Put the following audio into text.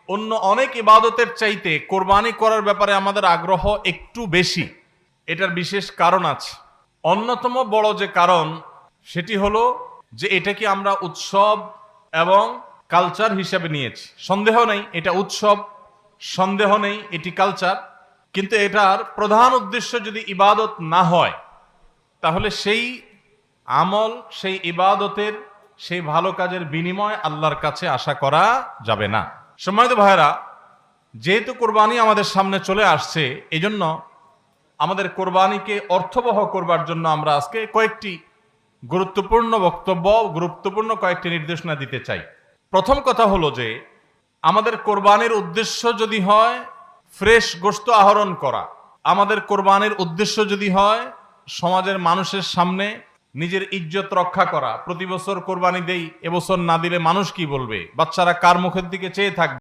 অন্য অনেক ইবাদতের চাইতে কোরবানি করার ব্যাপারে আমাদের আগ্রহ একটু বেশি, এটার বিশেষ কারণ আছে। অন্যতম বড় যে কারণ সেটি হলো যে এটাকে আমরা উৎসব এবং কালচার হিসেবে নিয়েছি। সন্দেহ নেই এটা উৎসব, সন্দেহ নেই এটি কালচার, কিন্তু এটার প্রধান উদ্দেশ্য যদি ইবাদত না হয় তাহলে সেই আমল, সেই ইবাদতের, সেই ভালো কাজের বিনিময় আল্লাহর কাছে আশা করা যাবে না। সম্মানিত ভাইরা, যেহেতু কোরবানি আমাদের সামনে চলে আসছে, এজন্য আমাদের কোরবানিকে অর্থবহ করবার জন্য আমরা আজকে কয়েকটি গুরুত্বপূর্ণ বক্তব্য, গুরুত্বপূর্ণ কয়েকটি নির্দেশনা দিতে চাই। প্রথম কথা হলো যে আমাদের কোরবানির উদ্দেশ্য যদি হয় ফ্রেশ গোশত আহরণ করা, আমাদের কোরবানির উদ্দেশ্য যদি হয় সমাজের মানুষের সামনে নিজের ইজ্জত রক্ষা করা, প্রতি বছর কোরবানি দেই, এবছর না দিলে মানুষ কি বলবে, বাচ্চারা কার মুখের দিকে চেয়ে থাকবে,